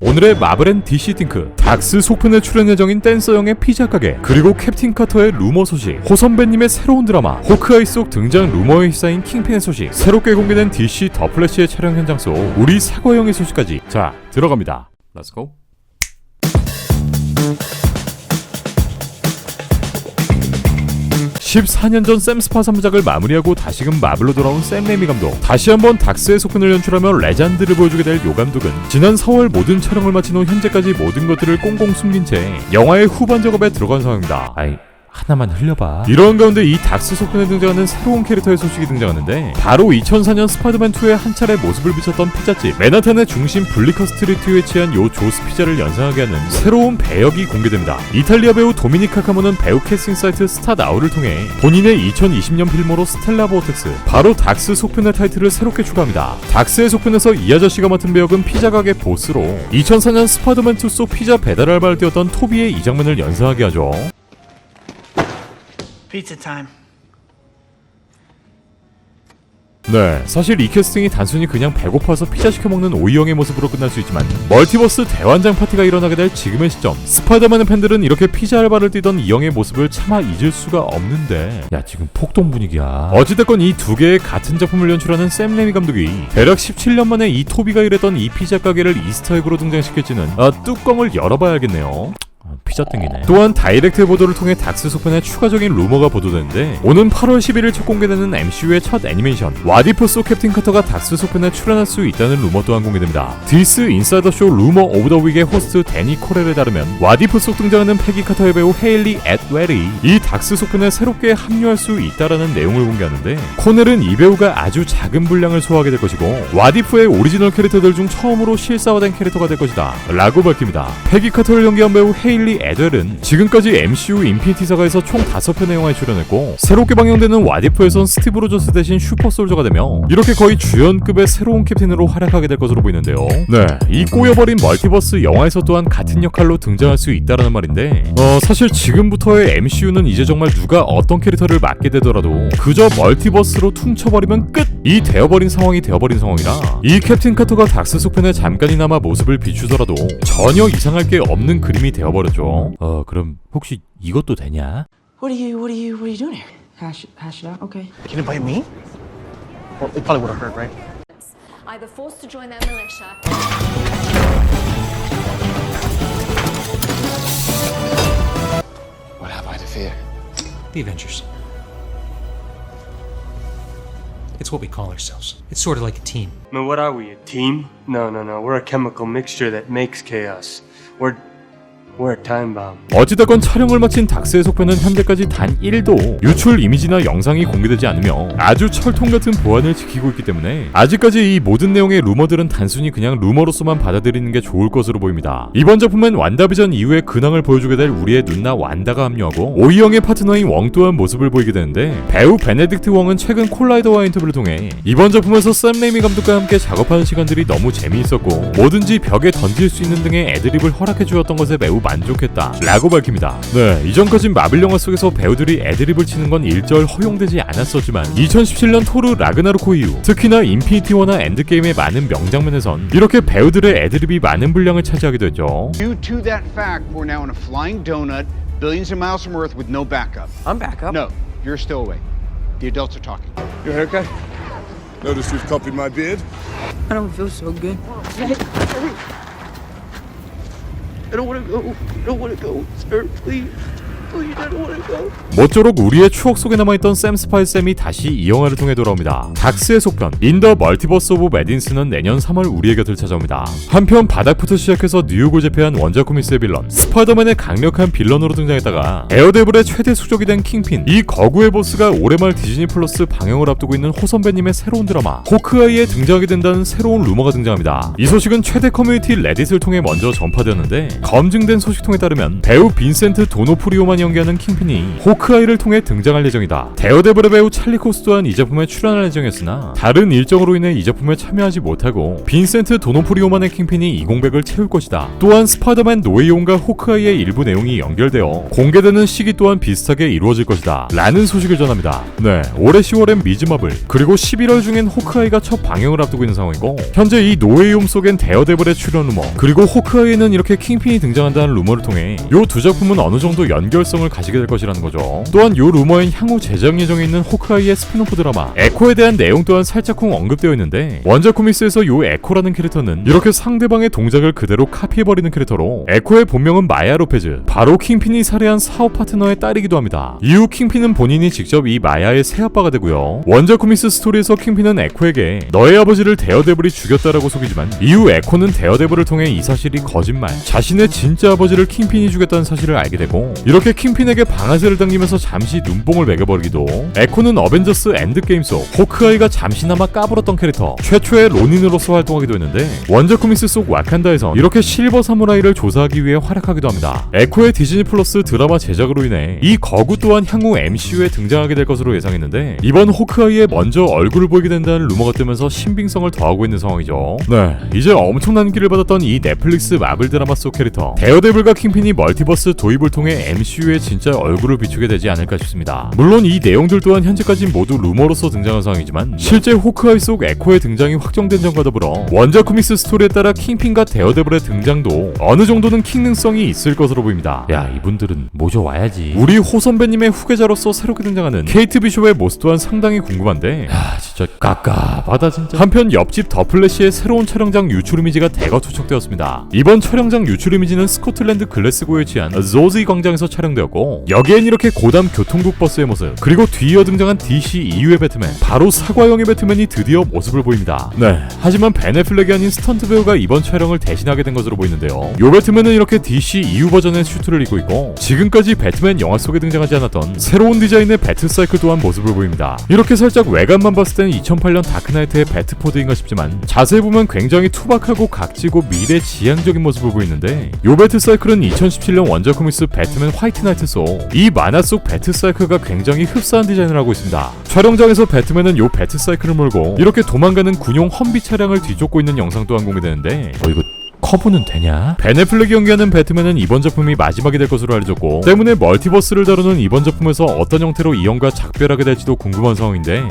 오늘의 마블 앤 DC 띵크, 닥스 속편에 출연 예정인 댄서영의 피자 가게, 그리고 캡틴 카터의 루머 소식, 호 선배님의 새로운 드라마, 호크아이 속 등장 루머에 휩싸인 킹핀의 소식, 새롭게 공개된 DC 더 플래시의 촬영 현장 속 우리 사과형의 소식까지 자 들어갑니다. 렛츠고. 14년 전 샘 스파 3부작을 마무리하고 다시금 마블로 돌아온 샘 레이미 감독. 다시 한번 닥스의 속편을 연출하며 레전드를 보여주게 될 요 감독은 지난 4월 모든 촬영을 마친 후 현재까지 모든 것들을 꽁꽁 숨긴 채 영화의 후반 작업에 들어간 상황입니다. 하나만 흘려봐. 이런 가운데 이 닥스 속편에 등장하는 새로운 캐릭터의 소식이 등장하는데 바로 2004년 스파이더맨2에 한 차례 모습을 비쳤던 피자집 맨하탄의 중심 블리커 스트리트에 위치한 요 조스 피자를 연상하게 하는 새로운 배역이 공개됩니다. 이탈리아 배우 도미니카 카모는 배우 캐스팅 사이트 스타나우를 통해 본인의 2020년 필모로 스텔라 보어텍스, 바로 닥스 속편의 타이틀을 새롭게 추가합니다. 닥스의 속편에서 이 아저씨가 맡은 배역은 피자 가게 보스로 2004년 스파이더맨2 속 피자 배달 알바를 뛰었던 토비의 이 장면을 연상하게 하죠. Pizza time. 네, 사실 이 캐스팅이 단순히 그냥 배고파서 피자 시켜 먹는 오이형의 모습으로 끝날 수 있지만 멀티버스 대환장 파티가 일어나게 될 지금의 시점, 스파이더맨의 팬들은 이렇게 피자 알바를 뛰던 이 형의 모습을 차마 잊을 수가 없는데, 야 지금 폭동 분위기야. 어찌됐건 이 두 개의 같은 작품을 연출하는 샘 레이미 감독이 대략 17년 만에 이 토비가 일했던 이 피자 가게를 이스터에그로 등장시킬지는 뚜껑을 열어봐야겠네요. 피자 땡기네. 또한 다이렉트 보도를 통해 닥스 속편에 추가적인 루머가 보도되는데, 오는 8월 11일 첫 공개되는 MCU의 첫 애니메이션 와디프 속 캡틴 카터가 닥스 속편에 출연할 수 있다는 루머 또한 공개됩니다. 디스 인사이더 쇼 루머 오브 더 윅의 호스트 데니 코렐에 따르면 와디프 속 등장하는 패기 카터의 배우 헤일리 앳웰이 이 닥스 속편에 새롭게 합류할 수 있다라는 내용을 공개하는데, 코넬은 이 배우가 아주 작은 분량을 소화하게 될 것이고 와디프의 오리지널 캐릭터들 중 처음으로 실사화된 캐릭터가 될 것이다 라고 밝힙니다. 패기 카터를 연기한 배우 헤일리 앳웰은 지금까지 MCU 인피니티 사가에서 총 5편의 영화에 출연했고, 새롭게 방영되는 와디프에선 스티브 로저스 대신 슈퍼 솔저가 되며 이렇게 거의 주연급의 새로운 캡틴으로 활약하게 될 것으로 보이는데요. 네, 이 꼬여버린 멀티버스 영화에서 또한 같은 역할로 등장할 수 있다라는 말인데, 사실 지금부터의 MCU는 이제 정말 누가 어떤 캐릭터를 맡게 되더라도 그저 멀티버스로 퉁쳐버리면 끝! 이 되어버린 상황이 되어버린 상황이라 이 캡틴 카터가 닥스 속편에 잠깐이나마 모습을 비추더라도 전혀 이상할 게 없는 그림이 되어버렸죠. 그럼 혹시 이것도 되냐? What are you doing here? Hash it out. Okay. Can you invite me? Well, it probably would have hurt, right? Either forced to join their militia. What have I to fear? The Avengers. It's what we call ourselves. It's sort of like a team. I mean, what are we, a team? No. We're a chemical mixture that makes chaos. We're a time bomb. 어찌됐건 촬영을 마친 닥스의 속편은 현재까지 단 1도 유출 이미지나 영상이 공개되지 않으며 아주 철통 같은 보안을 지키고 있기 때문에 아직까지 이 모든 내용의 루머들은 단순히 그냥 루머로서만 받아들이는 게 좋을 것으로 보입니다. 이번 작품은 완다비전 이후의 근황을 보여주게 될 우리의 누나 완다가 합류하고 오이영의 파트너인 웡 또한 모습을 보이게 되는데, 배우 베네딕트 웡은 최근 콜라이더와 인터뷰를 통해 이번 작품에서 샘 레이미 감독과 함께 작업하는 시간들이 너무 재미있었고 뭐든지 벽에 던질 수 있는 등의 애드립을 허락해 주었던 것에 매우 만족했다 라고 밝힙니다. 네, 이전까진 마블 영화 속에서 배우들이 애드립을 치는 건 일절 허용되지 않았었지만 2017년 토르 라그나로크 이후 특히나 인피니티 워나 엔드게임의 많은 명장면에선 이렇게 배우들의 애드립이 많은 분량을 차지하기도 했죠. Due to that fact, we're now in a flying donut, billions of miles from Earth with no backup. I'm back up. No, you're still away. The adults are talking. Your haircut? Notice you've copied my beard. I don't feel so good. I don't want to go, sir. Please, I don't want to go. 모쪼록 우리의 추억 속에 남아있던 샘 스파이 샘이 다시 이 영화를 통해 돌아옵니다. 닥스의 속편 인 더 멀티버스 오브 매딘스는 내년 3월 우리의 곁을 찾아옵니다. 한편 바닥부터 시작해서 뉴욕을 제패한 원자코미스의 빌런, 스파이더맨의 강력한 빌런으로 등장했다가 에어데블의 최대 수족이 된 킹핀, 이 거구의 보스가 올해 말 디즈니 플러스 방영을 앞두고 있는 호 선배님의 새로운 드라마 호크아이에 등장하게 된다는 새로운 루머가 등장합니다. 이 소식은 최대 커뮤니티 레딧을 통해 먼저 전파되었는데, 검증된 소식통에 따르면 배우 빈센트 도노프리오만이 연기하는 킹핀이 호크아이를 통해 등장할 예정이다. 데어데블의 배우 찰리 코스 또한 이 작품에 출연할 예정이었으나 다른 일정으로 인해 이 작품에 참여하지 못하고 빈센트 도노프리오만의 킹핀이 이 공백을 채울 것이다. 또한 스파이더맨 노웨이홈과 호크아이의 일부 내용이 연결되어 공개되는 시기 또한 비슷하게 이루어질 것이다 라는 소식을 전합니다. 네, 올해 10월엔 미즈마블 그리고 11월 중엔 호크아이가 첫 방영을 앞두고 있는 상황이고 현재 이 노웨이홈 속엔 데어데블의 출연 루머 그리고 호크아이에는 이렇게 킹핀이 등장한다는 루머를 통해 요 두 작품은 어느 정도 연결성을 가지게 될 것이라는 거죠. 또한 요 루머엔 향후 제작 예정에 있는 호크아이의 스피노프 드라마 에코에 대한 내용 또한 살짝쿵 언급되어 있는데 원작 코믹스에서 요 에코라는 캐릭터는 이렇게 상대방의 동작을 그대로 카피해버리는 캐릭터로 에코의 본명은 마야 로페즈 바로 킹핀이 살해한 사업 파트너의 딸이기도 합니다. 이후 킹핀은 본인이 직접 이 마야의 새아빠가 되고요. 원작 코믹스 스토리에서 킹핀은 에코에게 너의 아버지를 데어데블이 죽였다라고 속이지만 이후 에코는 데어데블을 통해 이 사실이 거짓말 자신의 진짜 아버지를 킹핀이 죽였다는 사실을 알게 되고 이렇게 킹핀에게 방아쇠를 당기면서 잠시 눈뽕을 매겨버리기도 에코는 어벤져스 엔드게임 속 호크아이가 잠시나마 까불었던 캐릭터 최초의 로닌으로서 활동하기도 했는데 원작 코믹스 속 와칸다에선 이렇게 실버 사무라이를 조사하기 위해 활약하기도 합니다. 에코의 디즈니 플러스 드라마 제작으로 인해 이 거구 또한 향후 MCU에 등장하게 될 것으로 예상했는데 이번 호크아이에 먼저 얼굴을 보이게 된다는 루머가 뜨면서 신빙성을 더하고 있는 상황이죠. 네, 이제 엄청난 인기를 받았던 이 넷플릭스 마블 드라마 속 캐릭터 데어데블과 킹핀이 멀티버스 도입을 통해 MCU의 진짜 얼굴을 비추게 되지 않을까 싶습니다. 물론 이 내용들 또한 현재까지 모두 루머로서 등장한 상황이지만 실제 호크아이 속 에코의 등장이 확정된 점과 더불어 원작 코믹스 스토리에 따라 킹핀과 데어데블의 등장도 어느 정도는 킹능성이 있을 것으로 보입니다. 야, 이분들은 모셔와야지. 우리 호 선배님의 후계자로서 새롭게 등장하는 케이트 비숍의 모습 또한 상당히 궁금한데 야, 진짜 깝깝하다 진짜. 한편 옆집 더 플래시의 새로운 촬영장 유출 이미지가 대거 투척되었습니다. 이번 촬영장 유출 이미지는 스코틀랜드 글래스고에 위치한 조지 광장에서 촬영되었고 여기엔 이렇게 고담 교통국 버스의 모습 그리고 뒤이어 등장한 DC EU의 배트맨 바로 사과형의 배트맨이 드디어 모습을 보입니다. 네, 하지만 벤 애플렉이 아닌 스턴트 배우가 이번 촬영을 대신하게 된 것으로 보이는데요. 요 배트맨은 이렇게 DC EU 버전의 슈트를 입고 있고 지금까지 배트맨 영화 속에 등장하지 않았던 새로운 디자인의 배트사이클 또한 모습을 보입니다. 이렇게 살짝 외관만 봤을 때는 2008년 다크나이트의 배트포드인가 싶지만 자세히 보면 굉장히 투박하고 각지고 미래지향적인 모습을 보이는데 요 배트사이클은 2017년 원작 코믹스 배트맨 화이트 나이트 속 이 만화 속 배트사이클과 굉장히 흡사한 디자인을 하고 있습니다. 촬영장에서 배트맨은 요 배트사이클을 몰고 이렇게 도망가는 군용 험비 차량을 뒤쫓고 있는 영상 또한 공개되는데 이거 커브는 되냐? 벤 애플렉이 연기하는 배트맨은 이번 작품이 마지막이 될 것으로 알려졌고 때문에 멀티버스를 다루는 이번 작품에서 어떤 형태로 이형과 작별하게 될지도 궁금한 상황인데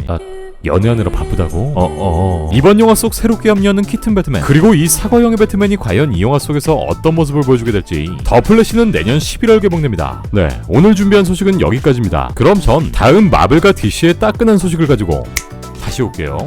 연애하느라 바쁘다고? 이번 영화 속 새롭게 합류하는 키튼 배트맨 그리고 이 사과형의 배트맨이 과연 이 영화 속에서 어떤 모습을 보여주게 될지 더 플래시는 내년 11월 개봉됩니다. 네, 오늘 준비한 소식은 여기까지입니다. 그럼 전 다음 마블과 DC의 따끈한 소식을 가지고 다시 올게요.